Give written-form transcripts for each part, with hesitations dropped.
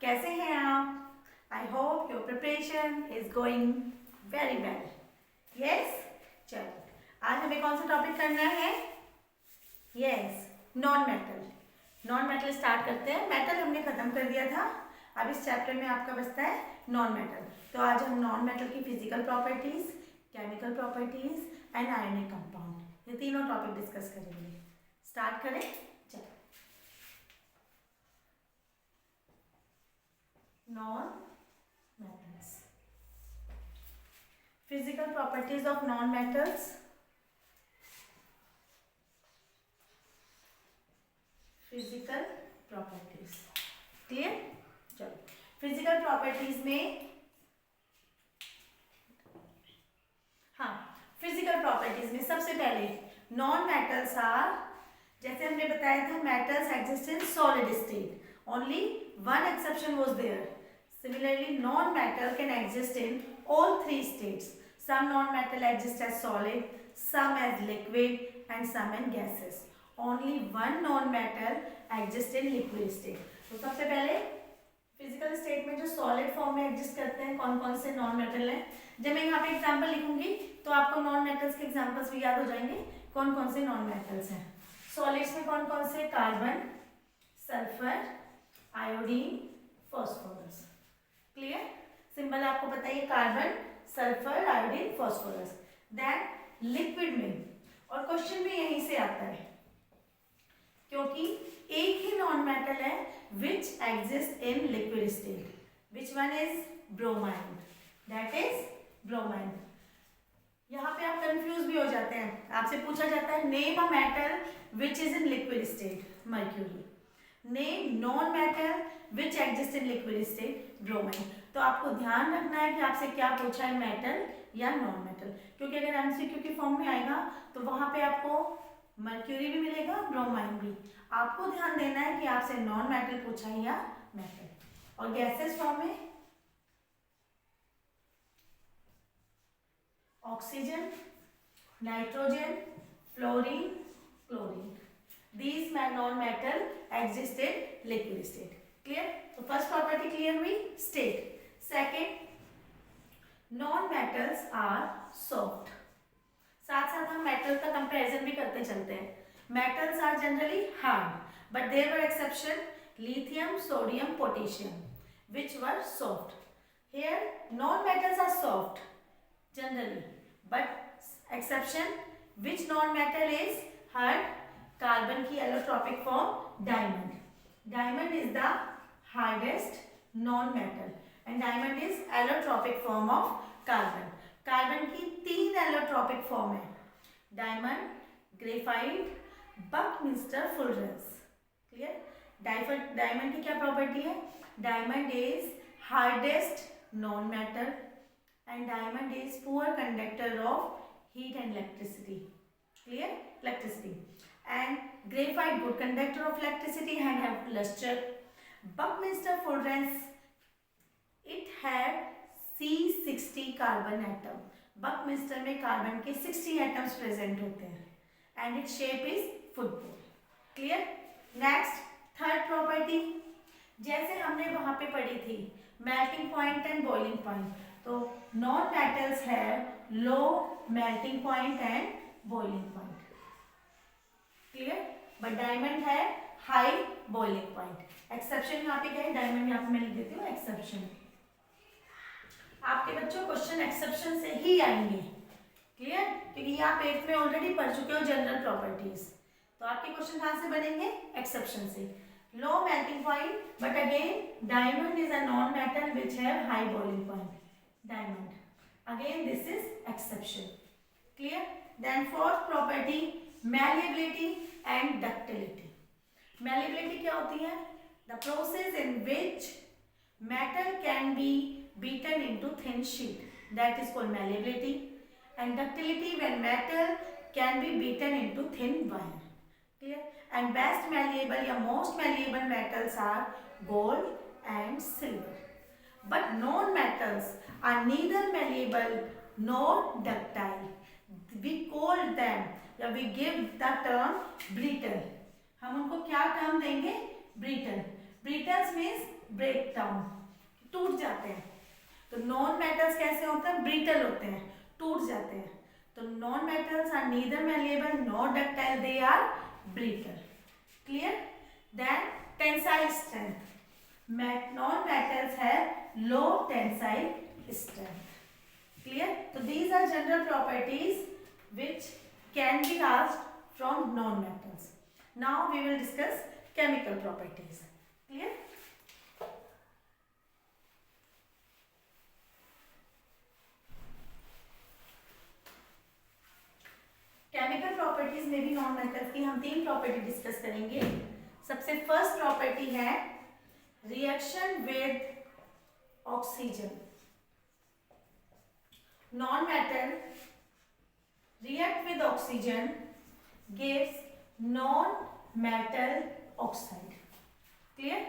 कैसे हैं आप? I hope your preparation is going very well. Yes, चलो आज हमें कौन सा टॉपिक करना है? Yes, non metal. Non metal start करते हैं। मेटल हमने खत्म कर दिया था, अब इस चैप्टर में आपका बचता है नॉन मेटल। तो आज हम नॉन मेटल की physical properties, chemical properties and ionic compound, ये तीनों टॉपिक डिस्कस करेंगे। स्टार्ट करें, चलो। Non-metals. Physical properties of non-metals. Physical properties. Clear? चलो, physical properties में physical properties में सबसे पहले non-metals are, जैसे हमने बताया था, metals exist in solid state. Only one exception was there. Similarly, non-metal can exist in all three states. Some non-metal exist as solid, some as liquid, and some in gases. Only one non-metal exists in liquid state. तो सबसे पहले physical state में जो solid form में exist करते हैं कौन कौन से नॉन मेटल हैं। जब मैं यहाँ पे एग्जांपल लिखूंगी तो आपको नॉन मेटल्स के एग्जांपल्स भी याद हो जाएंगे कौन कौन से नॉन मेटल्स हैं। सॉलिड्स में कौन कौन से? Carbon, sulphur, iodine, phosphorus. Clear? Symbol आपको पता है, carbon, sulphur, iodine, phosphorus. Then liquid में, और क्वेश्चन भी यहीं से आता है क्योंकि एक ही नॉन मेटल है which exist in liquid state. Which one is? Bromine. That is bromine. यहाँ पे आप कंफ्यूज भी हो जाते हैं, आपसे पूछा जाता है name a metal which is in liquid state, mercury. Name non metal which exist in liquid state, bromine. तो आपको ध्यान रखना है कि आपसे क्या पूछा है, मेटल या नॉन मेटल, क्योंकि अगर एमसीक्यू की फॉर्म में आएगा तो वहां पे आपको मर्क्यूरी भी मिलेगा, ब्रोमाइन भी। आपको ध्यान देना है कि आपसे नॉन मेटल पूछा है या मेटल। और गैसेस फॉर्म में oxygen, nitrogen, fluorine, chlorine. These non-metal exist in liquid state. Clear? So first property clear हुई, state. Second, non-metals are soft. साथ साथ हम मेटल का कंपैरिजन भी करते चलते हैं। Metals are generally hard, but there were exception: lithium, sodium, potassium, which were soft. Here, non-metals are soft generally, but exception: which non-metal is hard? Carbon की allotropic form diamond. Diamond is the hardest non metal and diamond is allotropic form of carbon. Carbon की 3 allotropic form है, diamond, graphite, buckminster fullerenes. Clear? Diamond की क्या property है? Diamond is hardest non metal and diamond is poor conductor of heat and electricity. Clear? Electricity. And graphite, good conductor of electricity and have luster. Buckminster Fullerene, it had C60 carbon atom. Buckminster में carbon के 60 atoms present होते हैं and its shape is football. Clear? Next, third property, जैसे हमने वहाँ पे पढ़ी थी melting point and boiling point, तो non metals have low melting point and boiling point. Clear? But diamond है हाई बॉइलिंग पॉइंट। एक्सेप्शन यहाँ पे क्या है? डायमंड यहाँ पे मैं लिख देती हूँ एक्सेप्शन। आपके बच्चों क्वेश्चन एक्सेप्शन से ही आएंगे। क्लियर? क्योंकि आप 8th में ऑलरेडी पढ़ चुके हो जनरल प्रॉपर्टीज, तो आपके क्वेश्चन कहाँ से बनेंगे? एक्सेप्शन से। Low melting point, but again diamond is a non metal which have high boiling point. Diamond, again this is exception. Clear? Then fourth property, malleability and ductility. Malleability क्या होती है? The process in which metal can be beaten into thin sheet, that is called malleability. And ductility, when metal can be beaten into thin wire. Clear? And best malleable या most malleable metals are gold and silver. But non-metals are neither malleable nor ductile. We call them, या we give the term brittle. हम उनको क्या term देंगे? brittle. Brittles means break down, टूट जाते हैं। तो नॉन मेटल्स कैसे होते हैं? ब्रिटल होते हैं, टूट जाते हैं। तो non metals are neither malleable nor ductile, they are brittle. Clear? Then tensile strength, non metals have low tensile strength. Clear? So these are general properties which can be asked from non-metals. Now we will discuss chemical properties. Clear? Chemical properties में भी non-metals की हम 3 property discuss करेंगे। सबसे first property है reaction with oxygen. Non-metal react with oxygen gives non-metal oxide. Clear?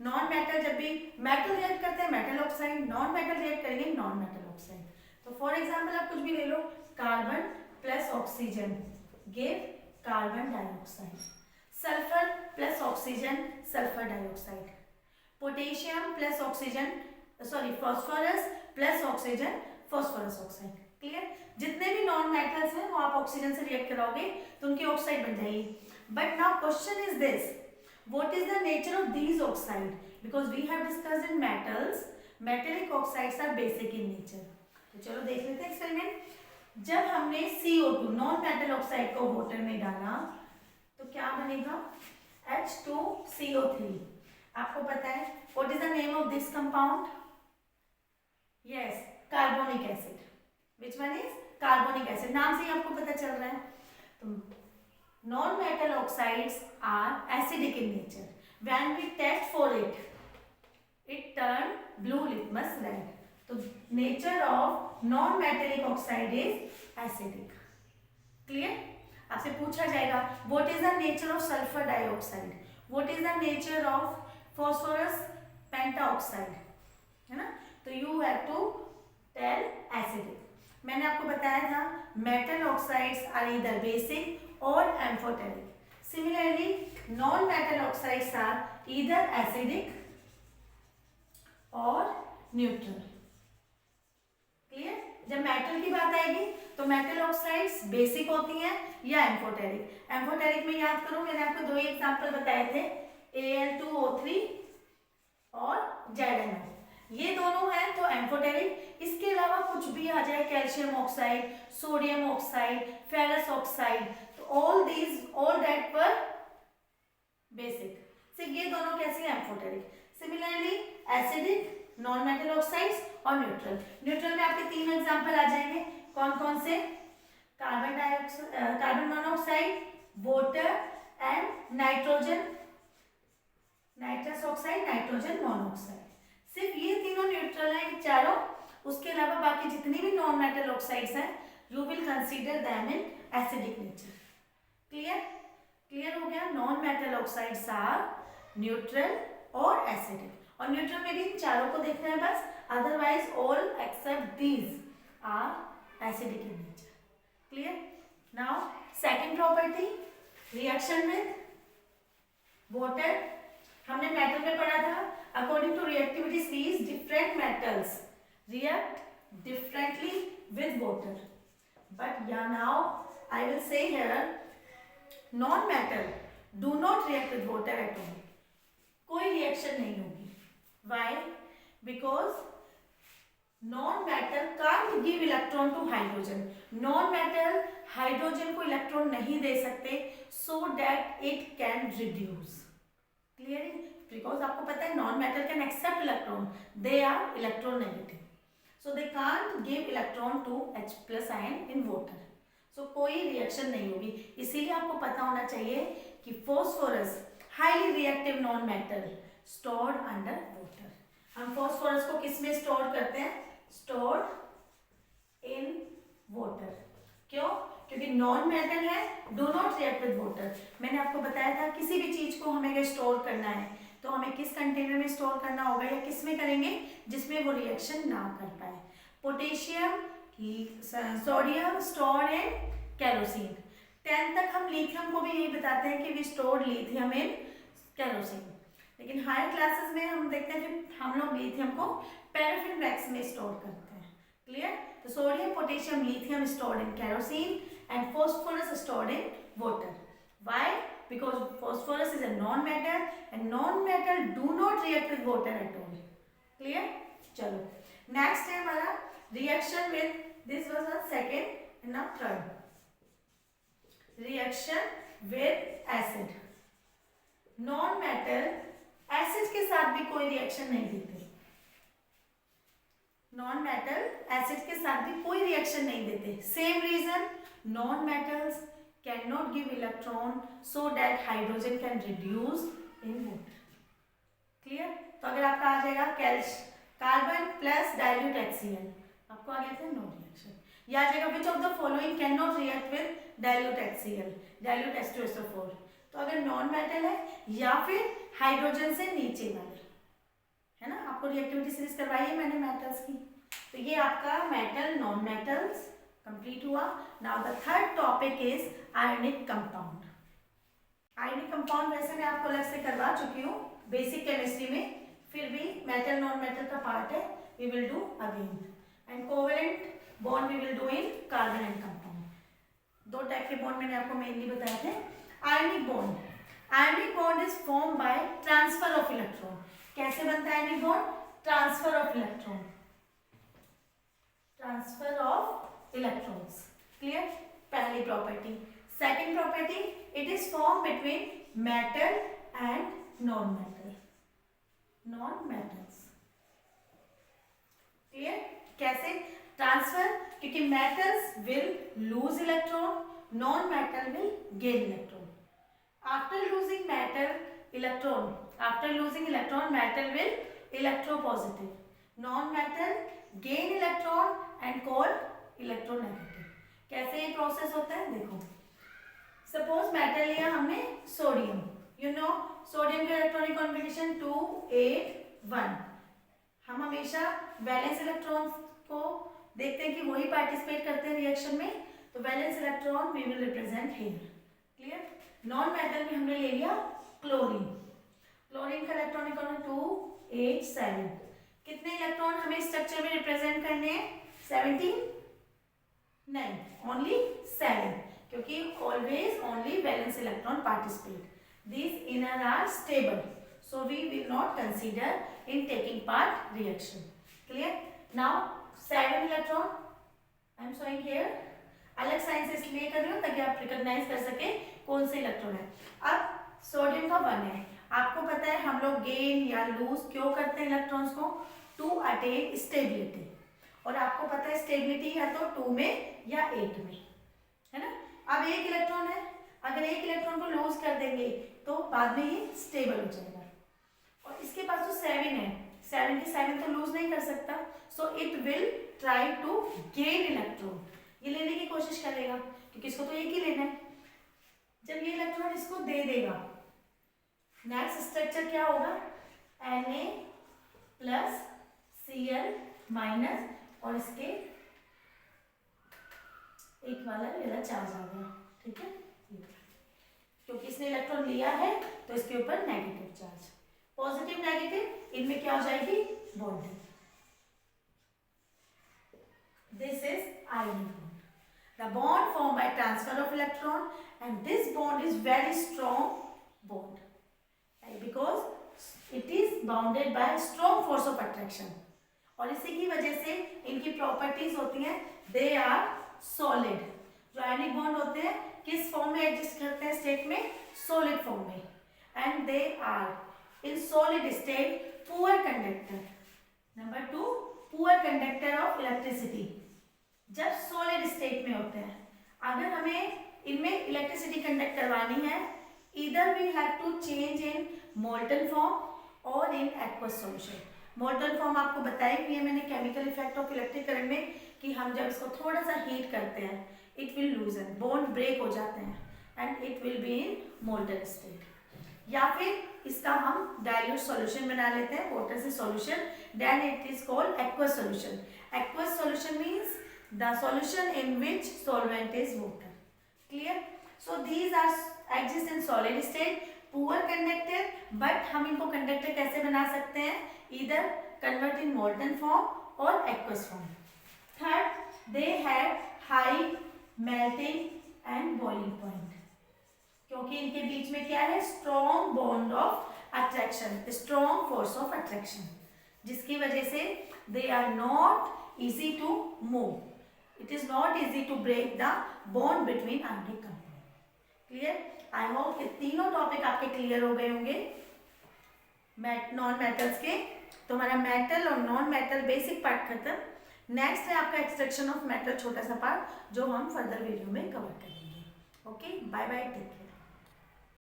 Non-metal जब भी metal react करते हैं metal oxide, non-metal react करेंगे non-metal oxide. तो for example आप कुछ भी ले लो, carbon plus oxygen give carbon dioxide. Sulfur plus oxygen sulfur dioxide. Potassium plus oxygen, phosphorus plus oxygen phosphorus oxide. Clear? जितने भी नॉन मेटल्स हैं वो आप ऑक्सीजन से रिएक्ट कराओगे तो उनकी ऑक्साइड बन जाएगी। But now question is this, what is the nature of these oxide? Because we have discussed in metals, metallic oxides are basic in nature. तो चलो देख लेते हैं एक्सपेरिमेंट। जब हमने CO2 नॉन मेटल ऑक्साइड को वाटर में डाला तो क्या बनेगा? H2CO3। आपको पता है what is the name of this compound? Yes, carbonic acid. Which one is carbonic acid? नाम से ही आपको पता चल रहा है। तो non metal oxides are acidic in nature. When we test for it turn blue litmus red. तो nature of non metallic oxide is acidic. Clear? आपसे पूछा जाएगा what is the nature of sulphur dioxide, what is the nature of phosphorus pentaoxide, है ना? तो you have to tell acidic. मैंने आपको बताया था metal oxides are either basic और amphoteric. Similarly non metal oxides are either acidic और neutral. Clear? जब मेटल की बात आएगी तो मेटल ऑक्साइड्स बेसिक होती हैं या एम्फोटेरिक। एम्फोटेरिक में याद करो मैंने आपको 2 एग्जांपल बताए थे, Al2O3 और ZnO। ये दोनों हैं तो एम्फोटेरिक। इसके अलावा कुछ भी आ जाए, calcium oxide, sodium oxide, ferrous oxide, तो ऑल दैट वर बेसिक। सिर्फ ये दोनों कैसी है? Amphoteric. Similarly acidic, non metal oxides और न्यूट्रल। न्यूट्रल में आपके 3 एग्जांपल आ जाएंगे। कौन कौन से? Carbon monoxide, water and nitrogen, nitrous oxide, nitrogen monoxide. सिर्फ ये तीनों न्यूट्रल हैं, चारों। उसके अलावा बाकी जितनी भी नॉन मेटल ऑक्साइड्स हैं you will consider them in acidic nature. Clear? Clear हो गया? Non metal oxides are neutral और एसिडिक। और न्यूट्रल में भी इन चारों को देखना है बस, otherwise all except these are acidic in nature. Clear? Now second property, reaction with water. हमने मेटल में पढ़ा था according to reactivity series different metals react differently with water, but yeah, now I will say here non-metal do not react with water at all. कोई reaction नहीं होगी। Why? Because non-metal can't give electron to hydrogen. Non-metal hydrogen को electron नहीं दे सकते so that it can reduce. Clear? Because आपको पता है non metal can accept electron, they are electronegative, so they can't give electron to H+ ion in water. So कोई reaction नहीं होगी। इसीलिए आपको पता होना चाहिए कि phosphorus highly reactive non metal stored under water. हम फॉस्फोरस को किस में स्टोर करते हैं? Stored in water. क्यों? क्योंकि नॉन मेटल है, do not react with water. मैंने आपको बताया था किसी भी चीज को हमें अगर स्टोर करना है तो हमें किस कंटेनर में स्टोर करना होगा या किस में करेंगे जिसमें वो रिएक्शन ना कर पाए। Potassium, sodium stored in kerosene. 10 तक हम लिथियम को भी यही बताते हैं कि we stored lithium in kerosene. लेकिन हायर क्लासेस में हम देखते हैं कि हम लोग लिथियम को पैराफिन वैक्स में स्टोर करते हैं। क्लियर? तो sodium, potassium, lithium stored in kerosene and phosphorus stored in water. Why? Because phosphorus is a non metal and non metal do not react with water at all. Clear? चलो next है हमारा reaction with, this was a second and now third, reaction with acid. Non metal acid के साथ भी कोई reaction नहीं देते। Non metal acid के साथ भी कोई रिएक्शन नहीं देते। Same reason, non metals can not give electron so that hydrogen can reduce in water. Clear? तो अगर आपका आ जाएगा कार्बन प्लस डाइल्यूट HCl, आपको आ गया था नो रिएक्शन। या आ जाएगा which of the following can not react with dilute HCl, dilute H2SO4। तो अगर नॉन मेटल है या फिर हाइड्रोजन से नीचे वाले, है ना, आपको रिएक्टिविटी सीरीज करवाई है मैंने मेटल्स की। तो ये आपका मेटल नॉन मेटल्स कंप्लीट हुआ। Now the third topic is ionic compound. Ionic compound वैसे मैं आपको अलग से करवा चुकी हूँ बेसिक केमिस्ट्री में, फिर भी मेटल नॉन मेटल का पार्ट है, we will do again. And covalent bond we will do in carbon and compound. दो टाइप के बॉन्ड मैंने आपको मेनली बताए थे। Ionic bond, ionic bond is form by transfer of electron. कैसे बनता है ionic bond? Transfer of electron, transfer of electrons. Clear? पहली property. Second property, it is form between metal and non metal, non metals. Clear? कैसे? Transfer, क्योंकि metals will lose electron, non metal will gain electron. After losing electron metal will electropositive, non metal gain electron and called electronegative. कैसे ये process होता है देखो, suppose metal लिया हमने sodium, you know sodium का इलेक्ट्रॉनिक कॉन्फिगरेशन 2 8 1। हम हमेशा वैलेंस इलेक्ट्रॉन को देखते हैं कि वही पार्टिसिपेट करते हैं रिएक्शन में, तो valence electron we will represent here. Clear? Non metal में हमने ले लिया क्लोरीन, क्लोरीन का इलेक्ट्रॉनिक कॉन्फिगरेशन 2 8 7। कितने इलेक्ट्रॉन हमें स्ट्रक्चर में रिप्रेजेंट करने हैं? 17? नहीं, ओनली 7, क्योंकि always only valence electron participate. These inner are stable, so we will not consider in taking part reaction. Clear? Now 7 electron I am showing here. अलग sign से इसलिए कर रही हूँ ताकि आप रिकॉग्नाइज कर सके कौन से इलेक्ट्रॉन है। अब सोडियम का 1 है। आपको पता है हम लोग गेन या लूज क्यों करते हैं इलेक्ट्रॉन्स को? To attain stability. और आपको पता है स्टेबिलिटी या तो 2 में या 8 में, है ना। अब एक इलेक्ट्रॉन है, अगर एक इलेक्ट्रॉन को लूज कर देंगे तो बाद में ये स्टेबल हो जाएगा। और इसके पास जो 7 है, 7 के 7 तो लूज नहीं कर सकता, so it will try to gain electron. ये लेने की कोशिश करेगा क्योंकि इसको तो एक ही लेना है। जब ये इलेक्ट्रॉन इसको दे देगा, नेक्स्ट स्ट्रक्चर क्या होगा? Na प्लस Cl माइनस, और इसके एक वाला वाला चार्ज आ गया, ठीक है, क्योंकि इसने इलेक्ट्रॉन लिया है तो इसके ऊपर नेगेटिव चार्ज। पॉजिटिव नेगेटिव इनमें क्या हो जाएगी? Bonding. This is ionic bond, the bond form by transfer of electron, and this bond is very strong bond because it is bounded by strong force of attraction. और इसी की वजह से इनकी प्रॉपर्टीज होती हैं, दे आर सॉलिड। जो ionic bond होते हैं किस फॉर्म में एग्जिस्ट करते हैं स्टेट में? सॉलिड फॉर्म में। And they are in solid state poor conductor. Number 2, poor conductor of electricity. जब सॉलिड स्टेट में होते हैं, अगर हमें इनमें इलेक्ट्रिसिटी कंडक्ट करवानी है, either we have to change in molten form और in aqueous solution. Molten form आपको बताई हुई है मैंने chemical effect of electric current में, कि हम जब इसको थोड़ा सा हीट करते हैं it will loosen, bond break हो जाते हैं and it will be in molten state. या फिर इसका हम डाइल्यूट सॉल्यूशन बना लेते हैं, वाटर से solution, then it is called aqueous solution. Aqueous solution means the solution in which solvent is water. Clear? So these are exist in solid state, poor conductor, but हम इनको conductor कैसे बना सकते हैं, either convert in molten form और aqueous form. Third, they have high melting and boiling point, क्योंकि इनके बीच में क्या है, strong bond of attraction, strong force of attraction, जिसकी वजह से they are not easy to move, it is not easy to break the bond between ionic compound. Clear? I hope कि तीनों टॉपिक आपके क्लियर हो गए होंगे नॉन मेटल्स के। तो हमारा मेटल और नॉन मेटल बेसिक पार्ट खत्म। नेक्स्ट है आपका एक्सट्रैक्शन ऑफ मेटल, छोटा सा पार्ट जो हम फर्दर वीडियो में कवर करेंगे। Okay, bye bye, take care.